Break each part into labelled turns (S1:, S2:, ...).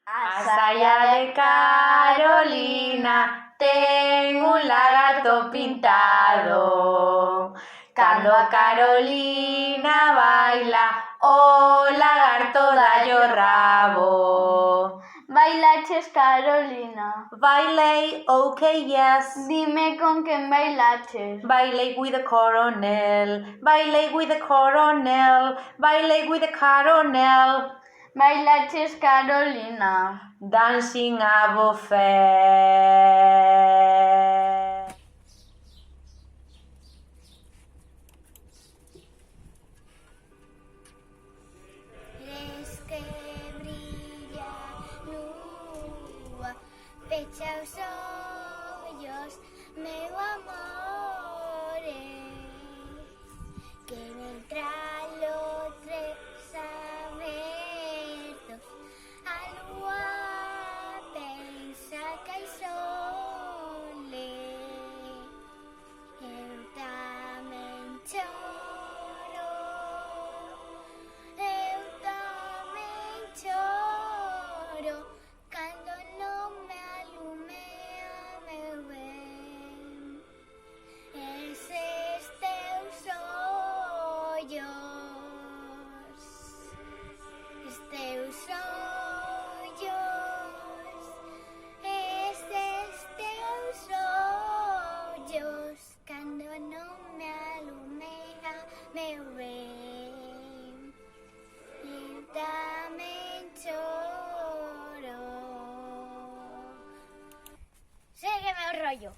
S1: A saia de Carolina ten un lagarto pintado. Cando a Carolina baila, o lagarto dalle o rabo.
S2: Bailaches, Carolina?
S1: Bailei, okay, yes.
S2: Dime con quen bailaches.
S1: Bailei with the coronel. Bailei with the coronel. Bailei with the coronel.
S2: Bailaches, Carolina?
S1: Dancing a buffet.
S3: Ves que brilla lúa, pecha os ollos, meu amore, que mentralo tres abertos, a lúa pensa que hai sole, eu tamén choro, eu tamén choro, cando non me alumea meu ben, eses teus ollos, eses teus ollos, cando non me alumea meu ben, eu tamén choro. Ségueme o rollo.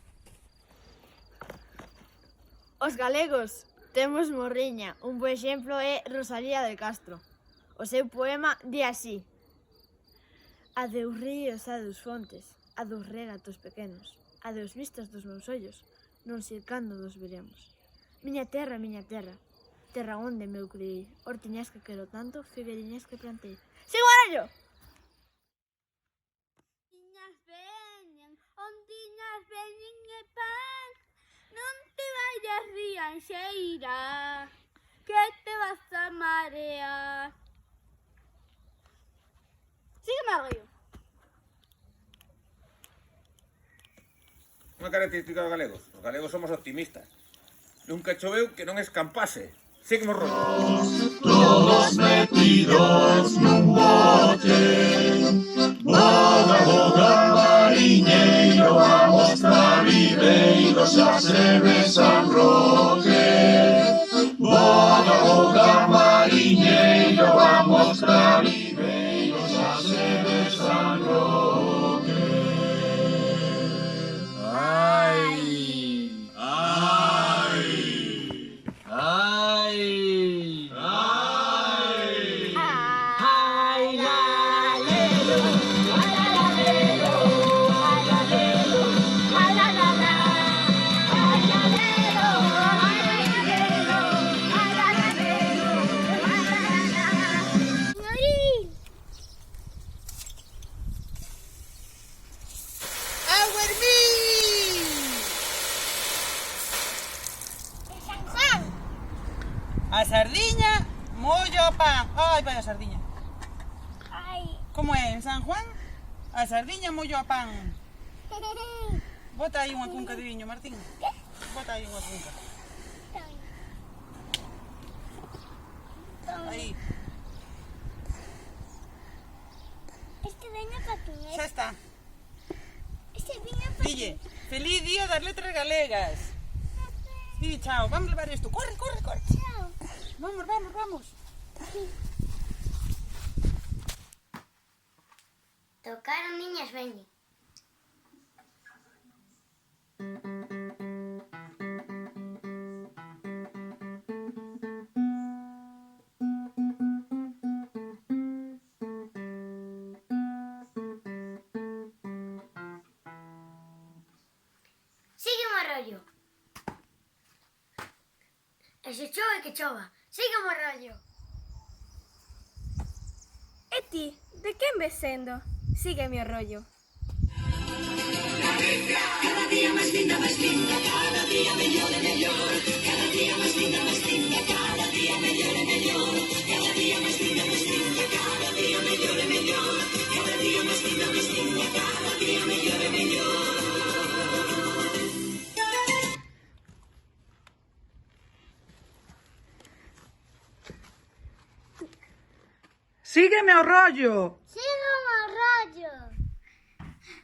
S4: Os galegos temos morriña. Un bo exemplo é Rosalía de Castro. O seu poema di así: adeus ríos, adeus fontes, adeus regatos pequenos, adeus vistas dos meus ollos, non sei cando nos veremos. Miña terra, terra onde meu criei, hortiñas que quero tanto, figueirinhas que plantei. Sigo barallo!
S3: Tiñas veñen, ontiñas veñen e pan, non te vayas rianxeira, que te vas a marear. Sígueme ao rollo.
S5: Unha característica dos galegos. Os galegos somos optimistas. Nunca choveu que non escampase. Sígueme o rollo.
S6: Todos metidos nun bote, boga, boga, mariñeiro, vamos pra Viveiro, xa se ve San Roque. Boga, boga, mariñeiro, vamos pra Viveiro, xa se ve San Roque. Ai, ai, ai, ai, ai, lalelo, alalelo, alalelo, alalala, alalelo, alalelo, alalelo, alalala. Señorín.
S4: Our me!
S3: San Juan.
S7: A sardiña mollo o pan. Ai, vai a sardiña.
S3: Ai.
S7: Como é en San Juan? A sardiña mollo a pan. Bota aí unha cunca de viño, Martín. Bota aí unha cunca. Aí,
S3: Este veño para ti.
S7: xa está.
S3: Este veño para ti.
S7: Dille, feliz día das letras galegas. Di, chao, vamos levar isto. Corre, corre, corre.
S3: Chao.
S7: Vamos, vamos, vamos.
S3: Tocaron niñas veñen. Sígueme o rollo. E se chove que chova. Sígueme o rollo.
S4: E ti, de quen ves sendo? Sígueme o rollo.
S6: Cada día más linda, cada día mejor y mejor, cada día más linda, cada día mejor y mejor, cada día más linda, cada día mejor y mejor, cada día más
S7: Sígueme ao rollo.
S3: Sigan o rollo.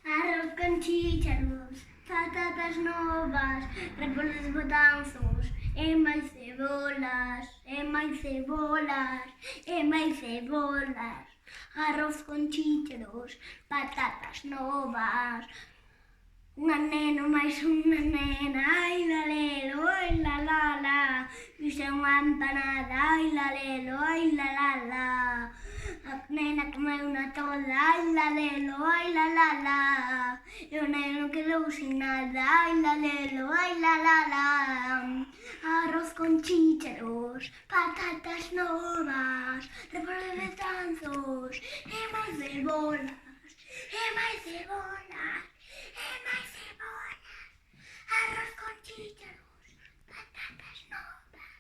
S3: Arroz con chícharos, patatas novas, repollos botanzos, e máis cebolas, e máis cebolas, e máis cebolas. Arroz con chícharos, patatas novas. Unha nena máis unha nena, ai lalelo, ai la la la. Fixe unha empanada, ai lalelo, ai la la la. A nena comeu unha toda, ai lalelo, ai la la la. E o neno quedou sin nada, ai lalelo, ai la la la. Arroz con chícharos, patatas novas, repollos de tanzos, e máis cebolas, e máis cebolas. E máis cebolas, arroz con chícharos, patatas novas.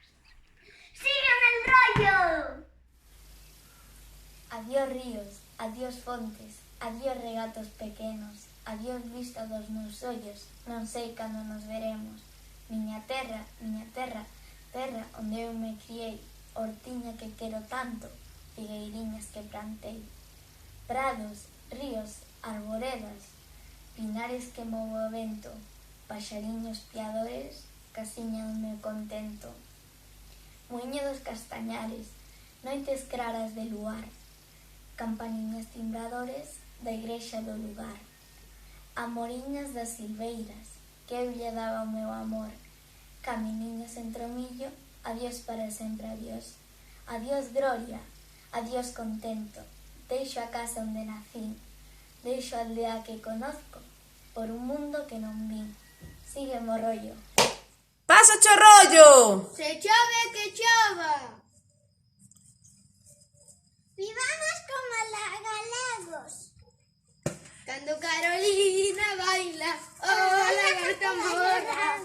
S3: ¡Sigan el rollo!
S8: Adiós ríos, adiós fontes, adiós regatos pequenos, adiós vista dos meus ollos, non sei cando nos veremos. Miña terra, terra onde eu me criei, hortiña que quero tanto, figueiriñas que plantei. Prados, ríos, arboredas, pinares que movo o vento, paxariños piadores, casiña do meu contento. Muiño dos castañares, noites claras de luar, campaniñas timbradores da igrexa do lugar. Amoriñas das silveiras, que eu lle daba o meu amor. Caminiños entre o millo, adiós para sempre, adiós. Adiós gloria, adiós contento, deixo a casa onde nacín, deixo a aldea que conozco, por un mundo que non vin. Sígueme o rollo.
S7: Pásache o rollo.
S3: Se chove que chova. Vivamos como la galegos. Cando Carolina baila, oh, lagarto morra.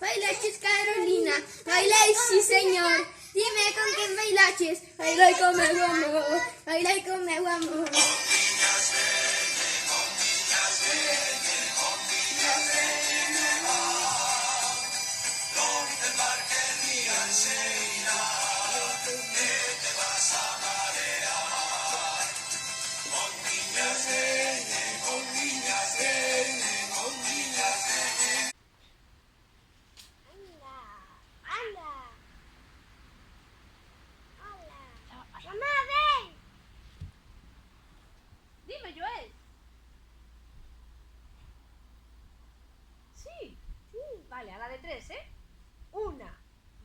S3: Bailaches, Carolina, bailai, sí, señor. Dime con quen bailaches, bailai con meu amor, bailai con meu amor.
S4: Dime, Joel. Sí. Vale, a la de 3, ¿eh? 1,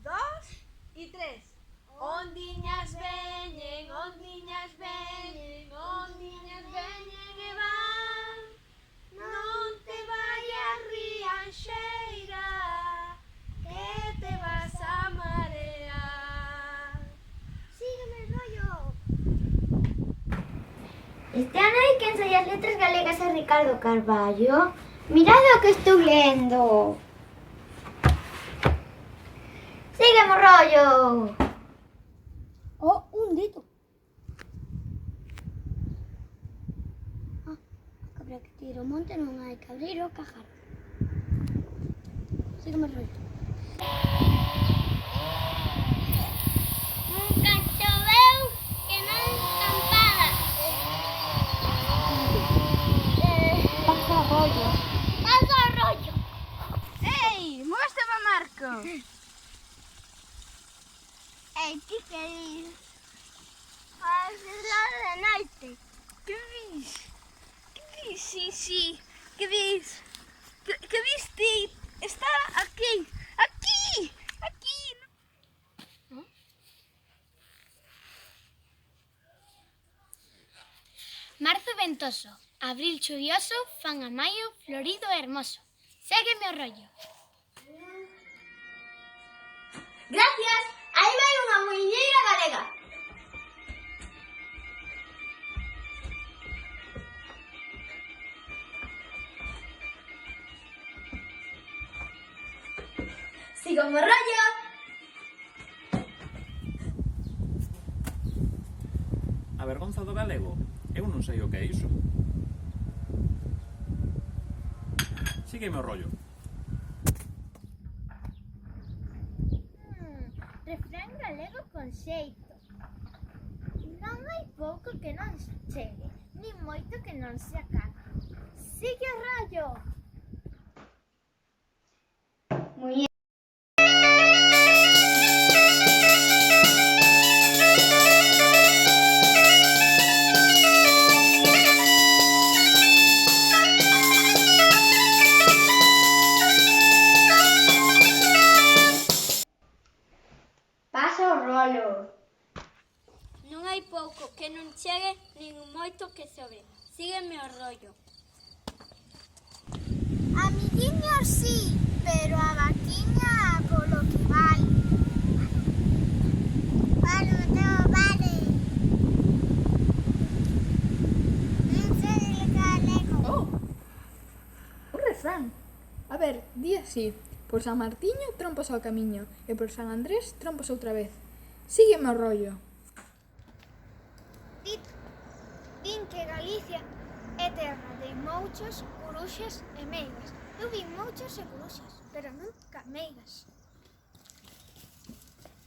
S4: 2 y 3. Ondiñas veñen e van. Non te vayas, rianxeira, que te vas a marear.
S3: Sígueme el rollo. Este ano hai que ensayar letras galegas a Ricardo Carballo. Mirad o que estou lendo. Sígueme o rollo. Oh, un dito. Cabra que tira o monte non hai que abrir o cajar. Sígueme o rollo. Nunca choveu que non escampada. Pasa o rollo. Pasa o rollo.
S2: Ei, mostra-me, Marco.
S3: Ei, ti que dis? As las de noite.
S2: Que vis? Sí, que vis? Que viste? Está aquí.
S9: Marzo ventoso, abril chuvioso, fan a maio florido e hermoso. Ségueme o rollo.
S3: Gracias. Aí vai unha muiñeira galega. Sigo o rollo.
S10: A vergonza do galego? Eu non sei o que é iso. Sígueme o rollo.
S3: Refrán galego con xeito. Non hai
S9: hai pouco que non chegue, nin moito que non se acabe. Sigue o rollo!
S3: Muy Paso o rolo.
S9: Non hai pouco que non chegue, nin moito que sobre. Sígueme o rollo. Amiguiños, sí, pero a vaquiña polo que vale. Vale, vale. Non sei galego.
S11: Oh, un refrán. A ver, di así. Por San Martiño trompos ao camiño e por San Andrés trompos outra vez. Sígueme o rollo.
S9: Din que Galicia é terra de mouchos, curuxas e meigas. Eu vi mouchos e curuxas, pero nunca meigas.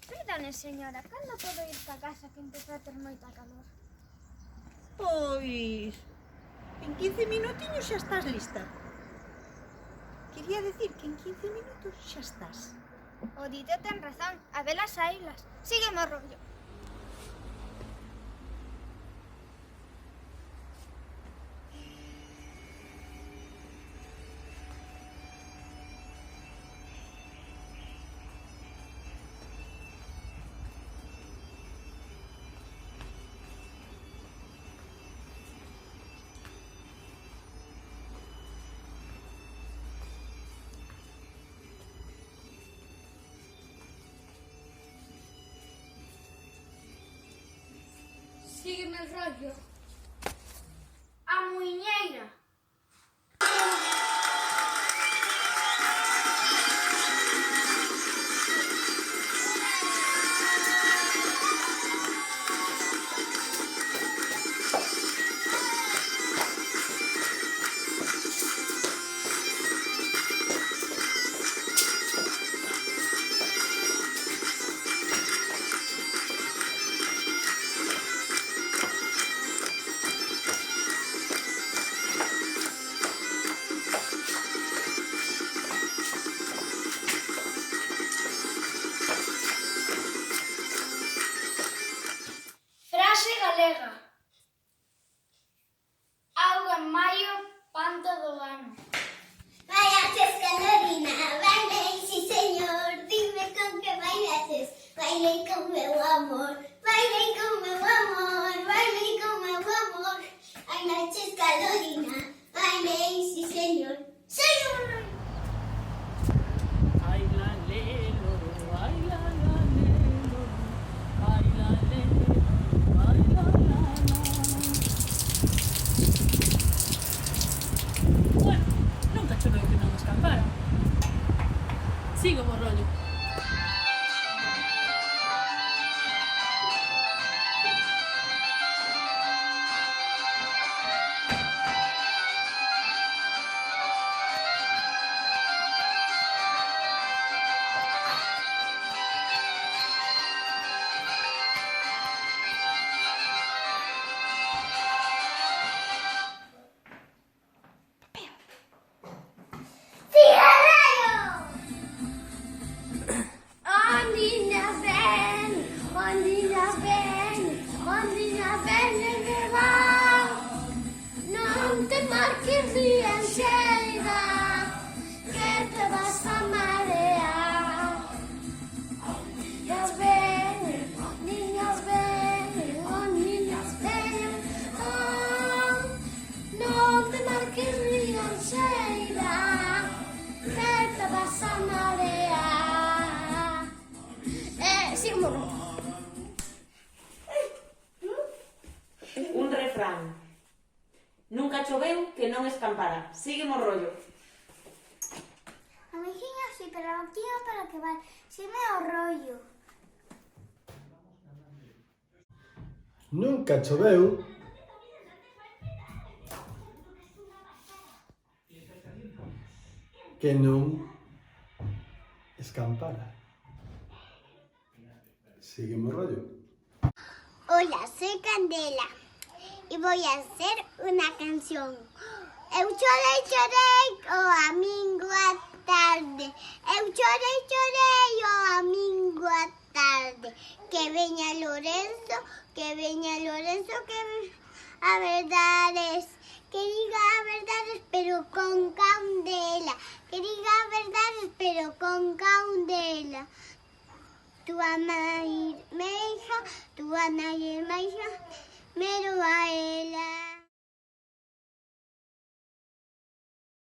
S9: Perdone, señora, cando podo ir pa casa que empezou a ter moita calor?
S7: Pois, en 15 minutiños xa estás lista. Quería decir que en 15 minutos xa estás.
S9: O dito ten razón, a velas ailas. Sígueme o rollo. Sígueme o rollo. A muiñeira. Frase galega. Auga en maio, pan todo o ano.
S3: Bailaches, Carolina, bailei, sí señor, dime con que bailaches, bailei con meu amor, bailei con meu amor, bailei con meu amor, bailaches, Carolina, bailei, sí señor, soy un...
S6: Ay la le loro, ay la le loro, ay la le loro, ay la la. Bueno, nunca choveu que non escampara. Sigo o rollo.
S3: Ondina ben que va, non te marques ni enseguida, que te vas a marear. Niños ven, niños ven, non te marques ni enseguida, que te vas a marear. Sigmund.
S12: Un refrán. Nunca choveu que non escampara. Sígueme o rollo.
S3: Amiguinha, sí, pero aquí para que vale. Sígueme o rollo.
S13: Nunca choveu que non escampara. Sígueme o rollo.
S3: Hola, soy Candela y voy a hacer una canción. Eu chorei o amigo a tarde. Eu chorei o amigo a tarde. Que veña Lorenzo, que veña Lorenzo, que a verdades. Que diga a verdades pero con caundela. Que diga a verdades pero con caundela. Tua mãe, meija, tua nai, meija, mero a ela.